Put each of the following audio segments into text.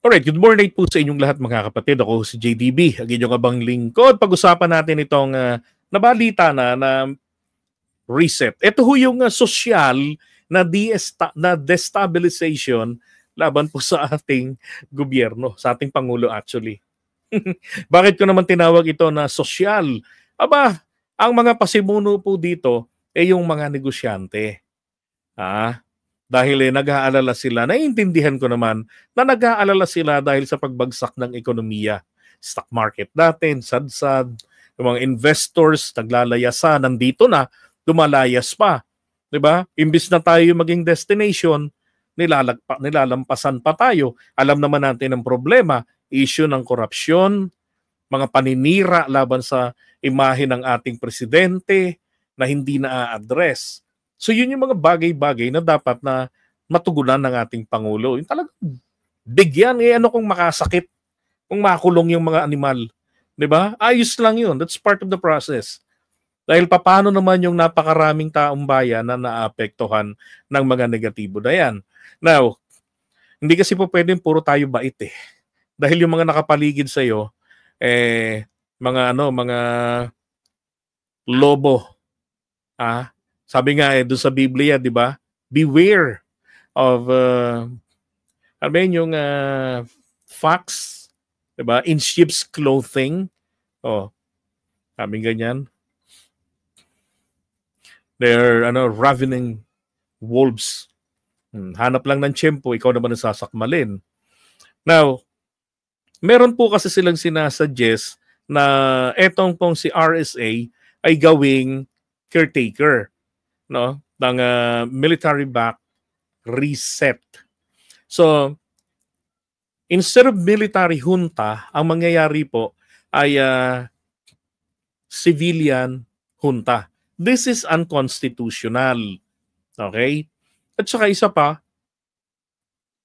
Alright, good morning po sa inyong lahat mga kapatid. Ako si JDB, ang inyong abang lingkod. Pag-usapan natin itong nabalita na reset. Ito ho yung social na destabilization laban po sa ating gobyerno, sa ating Pangulo actually. Bakit ko naman tinawag ito na social? Aba, ang mga pasimuno po dito ay yung mga negosyante. Dahil nag-aalala sila, naiintindihan ko naman na nag-aalala sila dahil sa pagbagsak ng ekonomiya. Stock market natin, sadsad, yung mga investors, naglalayasan, nandito na, lumalayas pa. Diba? Imbis na tayo maging destination, nilalampasan pa tayo. Alam naman natin ang problema, issue ng korupsyon, mga paninira laban sa imahe ng ating presidente na hindi na-address. So yun yung mga bagay-bagay na dapat na matugunan ng ating Pangulo. Yung talagang bigyan, ano kung makasakit, kung makulong yung mga animal. Diba? Ayos lang yun. That's part of the process. Dahil paano naman yung napakaraming taong bayan na naapektuhan ng mga negatibo na yan. Now, hindi kasi po pwedeng puro tayo bait eh. Dahil yung mga nakapaligid sa'yo, mga lobo. Sabi nga doon sa Biblia, di ba? Beware of yung fox, di ba? In sheep's clothing. Sabi ganyan. They're ravening wolves. Hanap lang ng tiyempo, ikaw naman ang sasakmalin. Now, meron po kasi silang sinasuggest na etong pong si RSA ay gawing caretaker ng military-backed reset. So, instead of military junta, ang mangyayari po ay civilian junta. This is unconstitutional. Okay? At saka isa pa,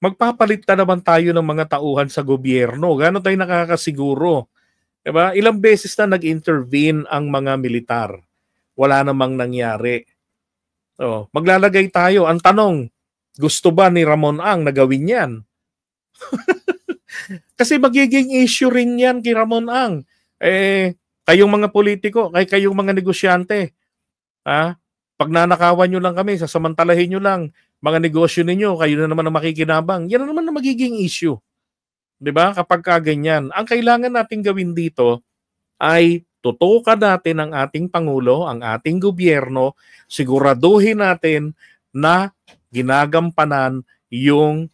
magpapalit na naman tayo ng mga tauhan sa gobyerno. Gano'n tayo nakakasiguro? Diba? Ilang beses na nag-intervene ang mga militar. Wala namang nangyari. Maglalagay tayo. Ang tanong, gusto ba ni Ramon Ang na gawin yan? Kasi magiging issue rin yan kay Ramon Ang. Kayong mga politiko, kayong mga negosyante, pag nanakawan nyo lang kami, sasamantalahin nyo lang, mga negosyo ninyo, kayo na naman ang makikinabang, yan na naman ang magiging issue. Diba? Kapag kaganyan. Ang kailangan natin gawin dito ay tutukan natin ang ating Pangulo, ang ating gobyerno, siguraduhin natin na ginagampanan yung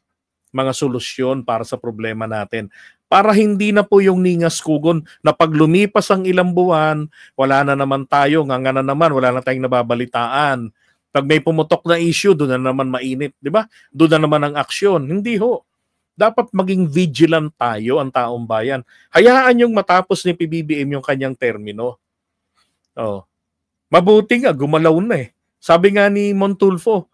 mga solusyon para sa problema natin. Para hindi na po yung ningas-kugon na pag lumipas ang ilang buwan, wala na naman tayo, nga na naman, wala na tayong nababalitaan. Pag may pumutok na issue, doon na naman mainit. Di ba? Doon na naman ang aksyon. Hindi ho. Dapat maging vigilant tayo, ang taong bayan. Hayaan yung matapos ni PBBM yung kanyang termino. Mabuti nga, gumalaw na eh. Sabi nga ni Montulfo,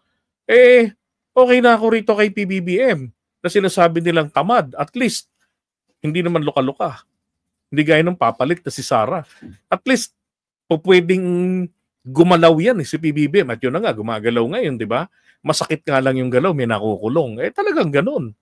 okay na ako rito kay PBBM na sinasabi nilang tamad. At least, hindi naman luka-luka. Hindi gaya ng papalit na si Sara. At least, pwedeng gumalaw yan si PBBM. At yun na nga, gumagalaw ngayon, di ba? Masakit nga lang yung galaw, may nakukulong. Talagang ganun.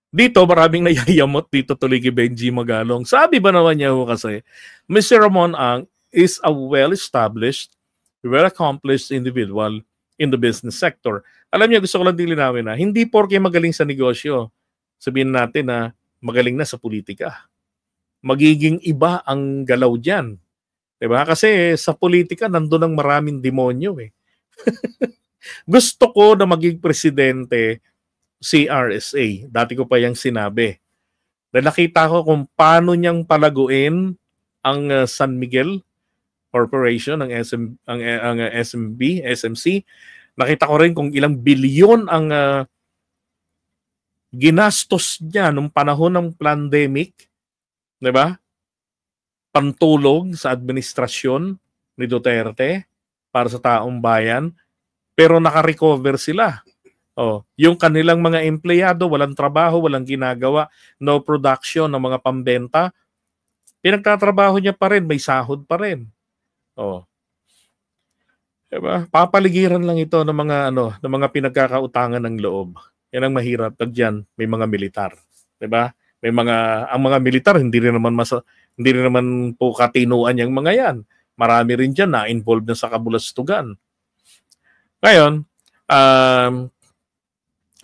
Dito, maraming nayayamot dito tuloy kay Benji Magalong. Sabi ba naman niya kasi, Mr. Ramon Ang is a well-established, well-accomplished individual in the business sector. Alam niyo, gusto ko lang dilinawin na hindi porke magaling sa negosyo, sabihin natin na magaling na sa politika. Magiging iba ang galaw dyan. Diba? Kasi sa politika, nandun ang maraming demonyo eh. Gusto ko na maging presidente si RSA. Dati ko pa yung sinabi. Dahil nakita ko kung paano niyang palaguin ang San Miguel Corporation, ang SMC. Nakita ko rin kung ilang bilyon ang ginastos niya nung panahon ng pandemic. Diba? Pantulog sa administrasyon ni Duterte para sa taong bayan. Pero naka-recover sila. Yung kanilang mga empleyado, walang trabaho, walang ginagawa, no production ng mga pambenta. Pinagtatrabaho niya pa rin, may sahod pa rin. Diba? Papaligiran lang ito ng mga ng mga pinagkakautangan ng loob. Yan ang mahirap pag diyan may mga militar, 'di ba? May mga ang mga militar hindi rin naman po katinuan yang mga yan. Marami rin diyan na involved na sa kabulastugan. Ngayon,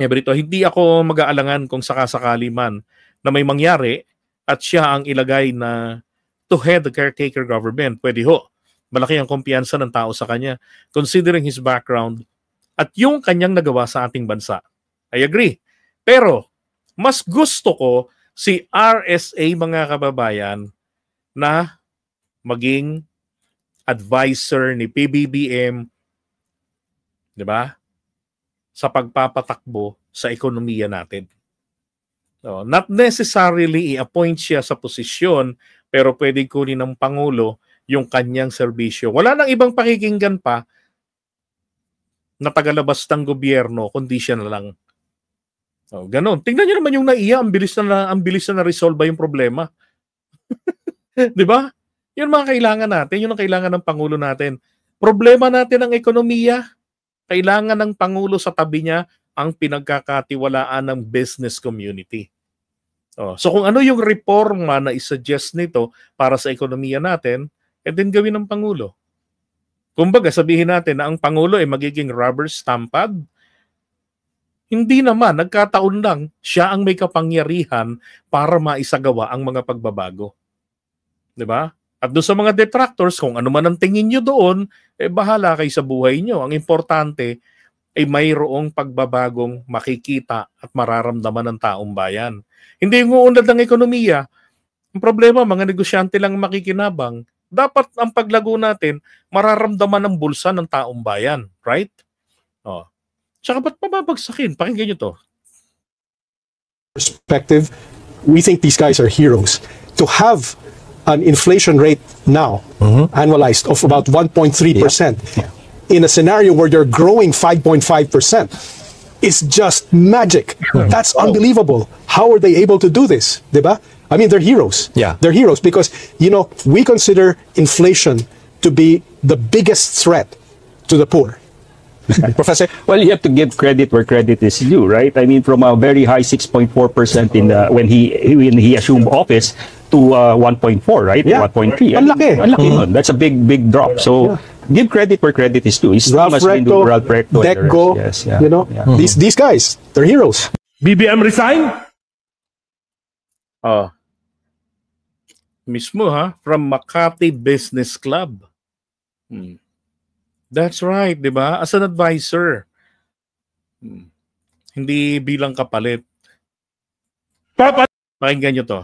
Brito, hindi ako mag-aalangan kung sakasakali man na may mangyari at siya ang ilagay na to head the caretaker government. Pwede ho. Malaki ang kumpiyansa ng tao sa kanya considering his background at yung kanyang nagawa sa ating bansa. I agree. Pero, mas gusto ko si RSA, mga kababayan, na maging advisor ni PBBM, di ba? Sa pagpapatakbo sa ekonomiya natin. So, not necessarily i-appoint siya sa posisyon, pero pwedeng kunin ng Pangulo yung kanyang serbisyo. Wala nang ibang pakikinggan pa na tagalabas ng gobyerno, kundi siya na lang. So, ganun. Tingnan niyo naman yung NAIA, ang bilis na na-resolve yung problema. Di ba? Yun mga kailangan natin, yun ang kailangan ng Pangulo natin. Problema natin ang ekonomiya. Kailangan ng Pangulo sa tabi niya ang pinagkakatiwalaan ng business community. So kung ano yung reforma na isuggest nito para sa ekonomiya natin, din gawin ng Pangulo. Kumbaga sabihin natin na ang Pangulo ay magiging rubber stamped. Hindi naman, nagkataon lang siya ang may kapangyarihan para maisagawa ang mga pagbabago. 'Di ba? At doon sa mga detractors, kung ano man ang tingin nyo doon, bahala kayo sa buhay nyo. Ang importante ay mayroong pagbabagong makikita at mararamdaman ng taong bayan. Hindi yung uunlad ng ekonomiya. Ang problema, mga negosyante lang makikinabang. Dapat ang paglago natin, mararamdaman ng bulsa ng taong bayan. Right? Tsaka ba't pababagsakin? Pakinggan nyo to. Perspective, we think these guys are heroes. To have an inflation rate now, annualized, of about 1.3%, in a scenario where you're growing 5.5%, is just magic. That's unbelievable. How are they able to do this? Diba? I mean, they're heroes. Yeah. They're heroes because, we consider inflation to be the biggest threat to the poor. Professor? Well, you have to give credit where credit is due, right? I mean, from a very high 6.4% when he assumed office to 1.4, right? Yeah. 1.3. Ang laki nun. That's a big drop. So give credit where credit is due. Ralph Recto, Decco, yes, these guys, they're heroes. BBM resign? Mismo from Makati Business Club. That's right, di ba? As an advisor. Hindi bilang kapalit. Pakinggan nyo to.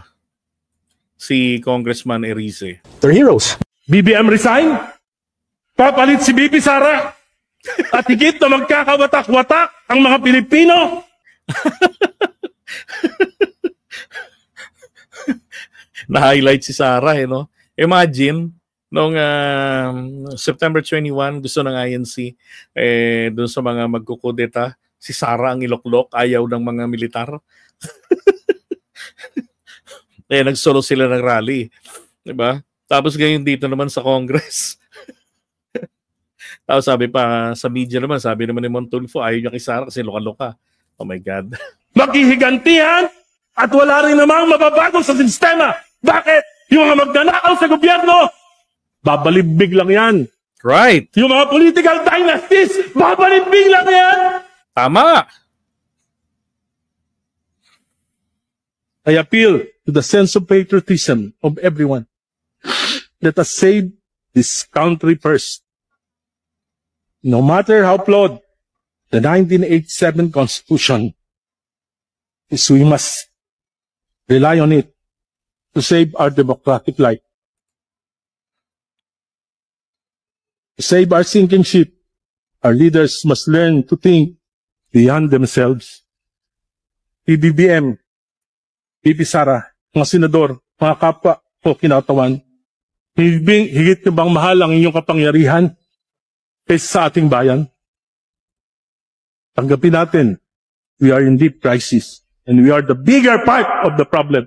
Si Congressman Erice. They're heroes. BBM resign? Papalit si BP Sara? At higit na magkakawatak-watak ang mga Pilipino? Na-highlight si Sara, no? Imagine, noong September 21, gusto ng INC, doon sa mga magkukudeta, si Sara ang iloklok, ayaw ng mga militar. Nagsolo sila ng rally. Diba? Tapos ngayon dito naman sa Congress. Tapos sabi pa sa media naman, sabi naman ni Montulfo, ayaw niya kay Sara kasi loka-loka. Oh my God. Maghihigantihan at wala rin namang mababago sa sistema. Bakit? Yung mga magnanakaw sa gobyerno, babalibbig lang yan. Right. Yung mga political dynasties, babalibbig lang yan. Tama. I appeal to the sense of patriotism of everyone. Let us save this country first. No matter how flawed the 1987 Constitution is, we must rely on it to save our democratic life. To save our sinking ship, our leaders must learn to think beyond themselves. PBBM, BP Sara, mga senador, mga kapwa o kinatawan, higit nyo bang mahal ang inyong kapangyarihan kaysa sa ating bayan? Tanggapin natin, we are in deep crisis and we are the bigger part of the problem.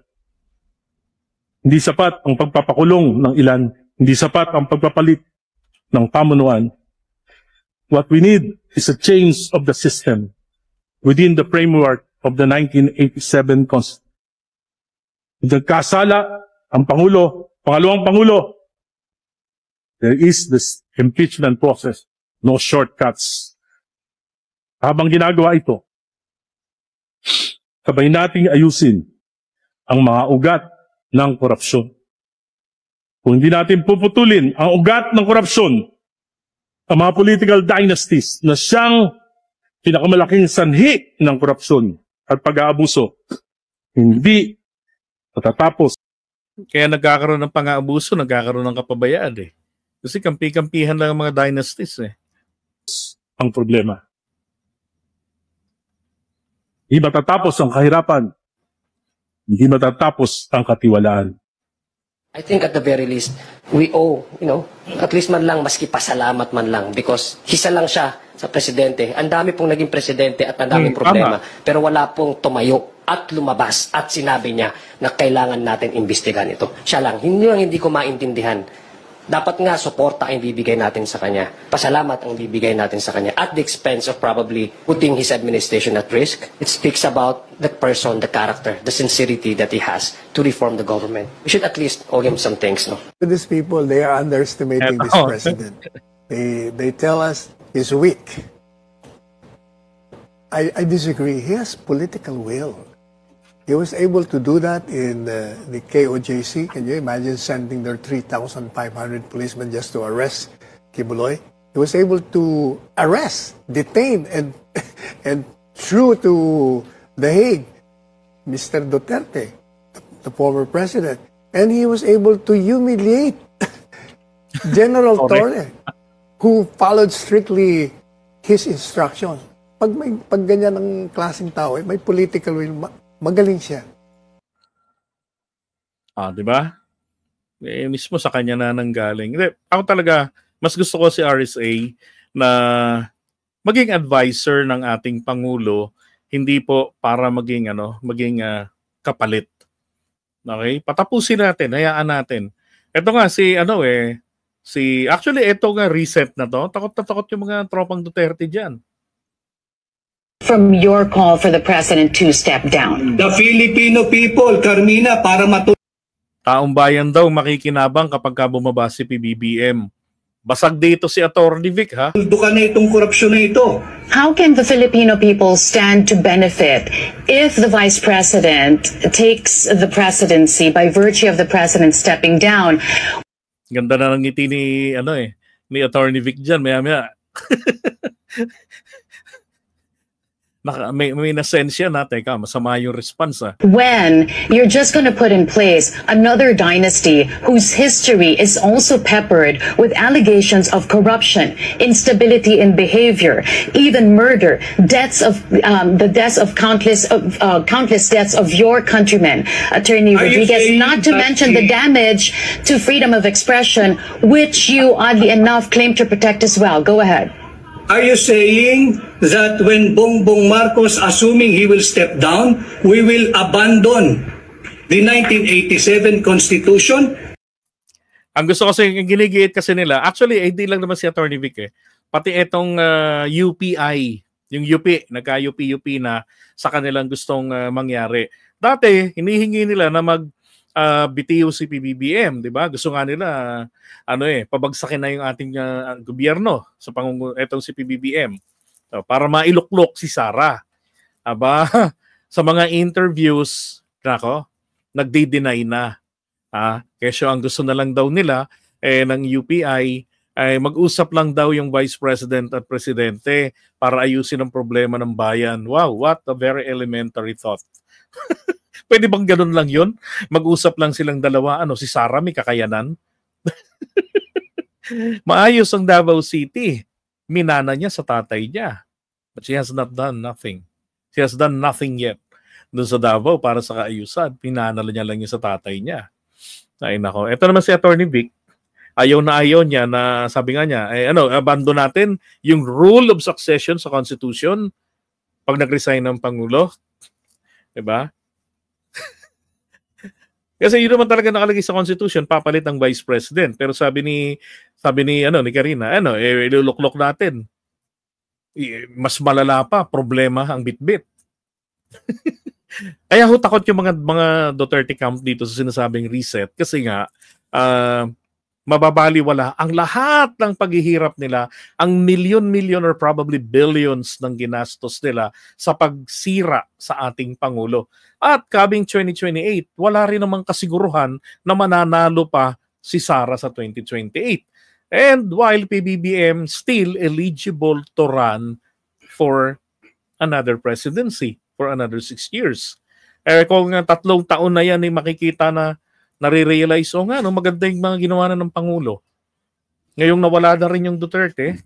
Hindi sapat ang pagpapakulong ng ilan, hindi sapat ang pagpapalit ng pamunuan. What we need is a change of the system within the framework of the 1987 Constitution. Nagkasala ang Pangulo, pangalawang Pangulo. There is this impeachment process. No shortcuts. Habang ginagawa ito, sabay nating ayusin ang mga ugat ng korupsyon. Kung hindi natin puputulin ang ugat ng korupsyon, ang mga political dynasties na siyang pinakamalaking sanhi ng korupsyon at pag-aabuso, hindi matatapos. Kaya nagkakaroon ng pang-aabuso, nagkakaroon ng kapabayaan eh. Kasi kampi-kampihan lang ang mga dynasties eh. Ang problema. Hindi matatapos ang kahirapan. Hindi matatapos ang katiwalaan. I think at the very least, we owe, at least man lang, maski pasalamat man lang, because isa lang siya sa presidente. Ang dami pong naging presidente at ang daming problema, pero wala pong tumayo at lumabas at sinabi niya na kailangan natin imbestigahan ito. Siya lang. Hindi ko maintindihan. Dapat nga, suporta ang bibigay natin sa kanya. Pasalamat ang bibigay natin sa kanya at the expense of probably putting his administration at risk. It speaks about the person, the character, the sincerity that he has to reform the government. We should at least owe him some thanks, no? These people, they are underestimating this president. They tell us he's weak. I disagree. He has political will. He was able to do that in the KOJC. Can you imagine sending their 3,500 policemen just to arrest Kibuloy? He was able to arrest, detain, and through to The Hague, Mr. Duterte, the former president. And he was able to humiliate General Torre, who followed strictly his instructions. Pag ganyan ang klaseng tao, may political will, magaling siya. Di ba? Mismo sa kanya na nanggaling. Ako talaga, mas gusto ko si RSA na maging advisor ng ating Pangulo, hindi po para maging kapalit. Okay? Patapusin natin, hayaan natin. Ito nga actually ito nga reset na to. Takot na takot yung mga tropang Duterte diyan. From your call for the president to step down. The Filipino people, Carmina, para Taong bayan daw makikinabang kapag bumaba si PBBM. Basag dito si Atty. Vic, ha? Tuldukan na itong korupsyon na ito. How can the Filipino people stand to benefit if the vice president takes the presidency by virtue of the president stepping down? Ganda na ng ngiti ni Atty. Vic dyan, maya-maya. May nasensya na, teka, masama yung response. When you're just going to put in place another dynasty whose history is also peppered with allegations of corruption, instability in behavior, even murder, deaths of countless deaths of your countrymen, Attorney Rodriguez, not to mention the damage to freedom of expression, which you oddly enough claim to protect as well. Go ahead. Are you saying that when Bongbong Marcos, assuming he will step down, we will abandon the 1987 Constitution? Ang gusto kasi, yung ginigiit kasi nila, actually, hindi lang naman si Atty. Vic pati itong UPI, yung UP, nagka-UP na sa kanilang gustong mangyari. Dati, hinihingi nila na bitiw si PBBM, di ba? Gusto nga nila pabagsakin na yung ating gobyerno sa etong si PBBM para mailuklok si Sara. Aba, sa mga interviews, nagdi-deny na. Kesyo ang gusto na lang daw nila ng UPI ay mag-usap lang daw yung Vice President at Presidente para ayusin ang problema ng bayan. Wow, what a very elementary thought. Pwede bang ganun lang yun? Mag-usap lang silang dalawa. Si Sara may kakayanan? Maayos ang Davao City. Minana niya sa tatay niya. But she has not done nothing. She has done nothing yet. Doon sa Davao para sa kaayusan. Minana niya lang yun sa tatay niya. Ay nako. Ito naman si Atty. Vic. Ayaw niya na sabi nga niya, abandon natin yung rule of succession sa Constitution pag nag-resign ng Pangulo. Diba? Kasi yun naman talaga nakalagay sa Constitution, papalit ang Vice President. Pero sabi ni Karina, iluluklok natin. Mas malala pa, problema ang Bitbit. Kaya ho takot yung mga Duterte camp dito sa sinasabing reset kasi nga mababaliwala ang lahat ng paghihirap nila, ang million or probably billions ng ginastos nila sa pagsira sa ating Pangulo. At coming 2028, wala rin namang kasiguruhan na mananalo pa si Sara sa 2028. And while PBBM still eligible to run for another presidency, for another 6 years. Kung nga 3 taon na yan, makikita na nare-realize, nga, maganda yung mga ginawa na ng Pangulo. Ngayong nawala na rin yung Duterte,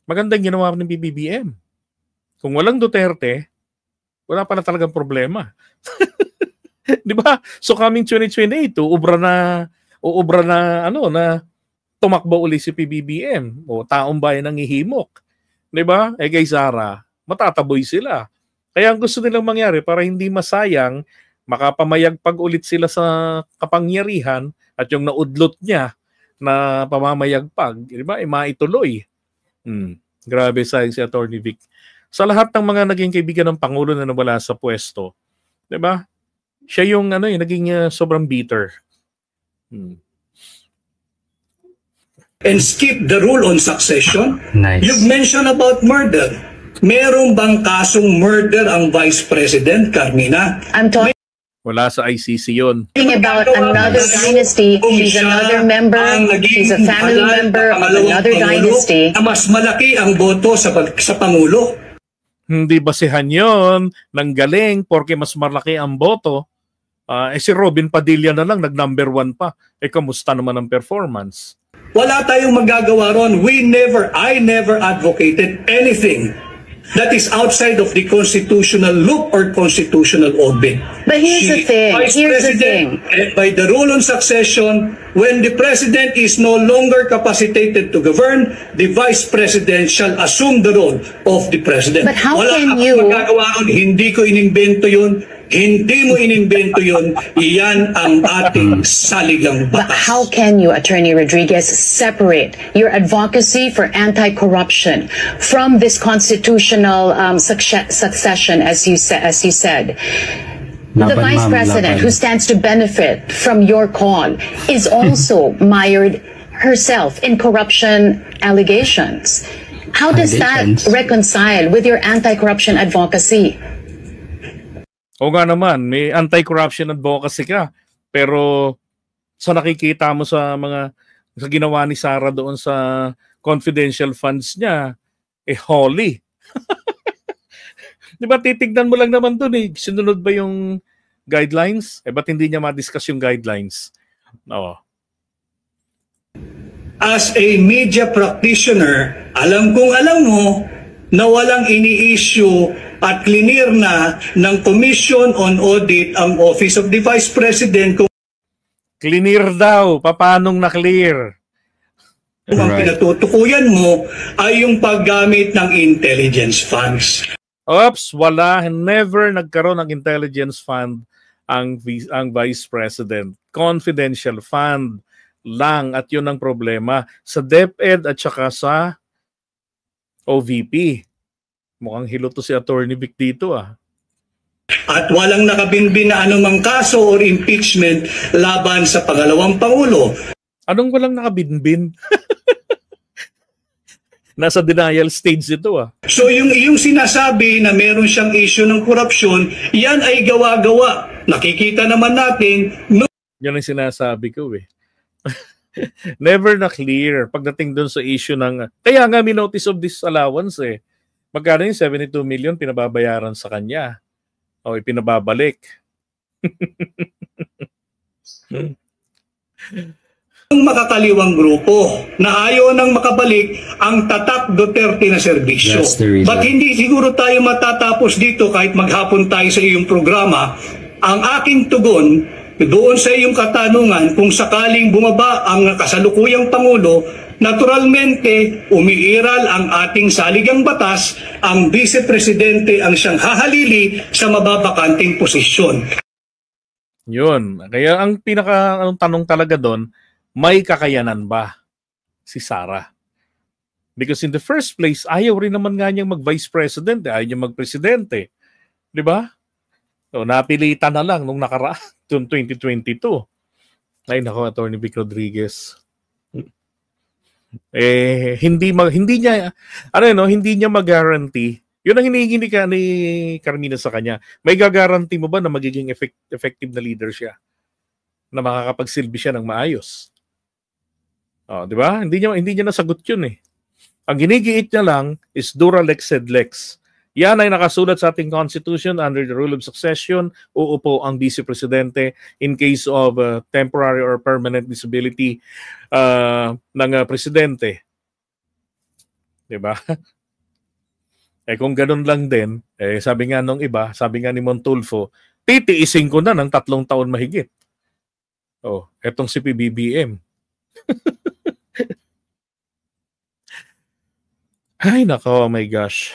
maganda yung ginawa ng BBBM. Kung walang Duterte, wala pa na talagang problema. Di ba? So coming 2028, uubra na na tumakbo uli si PBBM o taong bayan ng ihimok. Di ba? Kay Sara, matataboy sila. Kaya ang gusto nilang mangyari para hindi masayang, makapamayagpag ulit sila sa kapangyarihan at yung naudlot niya na pamamayagpag, di ba? Maituloy. Grabe sayang si Atty. Vic. Sa lahat ng mga naging kaibigan ng Pangulo na nawala sa pwesto, di ba? Siya yung naging sobrang bitter. And skip the rule on succession. Nice. You've mentioned about murder. Meron bang kasong murder ang Vice President, Carmina? I'm talking Wala sa ICC yun. about another dynasty. She's another member. She's a family member of another dynasty. Mas malaki ang boto sa Pangulo. Hindi basihan yun ng galing porque mas malaki ang boto. Si Robin Padilla na lang nag-number 1 pa. Kamusta naman ang performance? Wala tayong magagawa ron. I never advocated anything that is outside of the constitutional loop or constitutional orbit. But here's the thing. By the rule on succession, when the president is no longer capacitated to govern, the vice president shall assume the role of the president. But how Wala can akong you... magagawa ron. Hindi ko inimbento yun. Hindi mo inimbento yun. Iyan ang ating saligang But batas. how can you, Attorney Rodriguez, separate your advocacy for anti-corruption from this constitutional succession, as you said? The Vice President, who stands to benefit from your call, is also mired herself in corruption allegations. How does that reconcile with your anti-corruption advocacy? O nga naman, may anti-corruption advocacy ka. Pero sa nakikita mo sa ginawa ni Sara doon sa confidential funds niya, holy. Di ba titignan mo lang naman doon sinunod ba yung guidelines? Ba't hindi niya ma-discuss yung guidelines? Oo. As a media practitioner, alam mo na walang ini-issue at clear na ng Commission on Audit ang Office of the Vice President kung Clear daw. Paanong na-clear? ang pinatutukuyan mo ay yung paggamit ng intelligence funds. Oops, wala. Never nagkaroon ng intelligence fund ang Vice President. Confidential fund lang at yun ang problema sa DepEd at saka sa OVP. Mukhang hilo to si Atty. Vic dito At walang nakabinbin na anumang kaso or impeachment laban sa pangalawang Pangulo. Anong walang nakabinbin? Nasa denial stage ito So yung sinasabi na meron siyang issue ng korupsyon, yan ay gawa-gawa. Nakikita naman natin. Yan ang sinasabi ko Never na clear pagdating doon sa issue ng... Kaya nga may notice of disallowance Magkano yung 72 million pinababayaran sa kanya? O ipinababalik. Yung makakaliwang grupo na ayaw nang makabalik ang tatak Duterte na serbisyo. But hindi siguro tayo matatapos dito kahit maghapon tayo sa iyong programa. Ang aking tugon doon sa iyong katanungan kung sakaling bumaba ang kasalukuyang Pangulo, naturalmente umiiral ang ating saligang batas, ang Vice Presidente ang siyang hahalili sa mababakanting posisyon. Yun. Kaya ang tanong talaga doon, may kakayanan ba si Sara? Because in the first place, ayaw rin naman nga niyang mag-vice president, ayaw niya mag-presidente. Di ba? So, napilitan na lang nung nakaraan, 2022. Ay, nako, Attorney Vic Rodriguez. Hindi niya, hindi niya mag-guarantee. Yun ang hinihingi ni Carmina sa kanya. May gagaranti mo ba na magiging effective na leader siya? Na makakapagsilbi siya ng maayos? Di ba? Hindi niya nasagot yun eh. Ang ginigiit niya lang is dura lex sed lex. Yan ay nakasulat sa ating Constitution under the rule of succession. Uupo ang Vice Presidente in case of temporary or permanent disability ng Presidente. Diba? Kung ganun lang din, sabi nga nung iba, sabi nga ni Montulfo, titiisin ko na ng 3 taon mahigit. Etong si PBBM. Ay, nako, oh my gosh.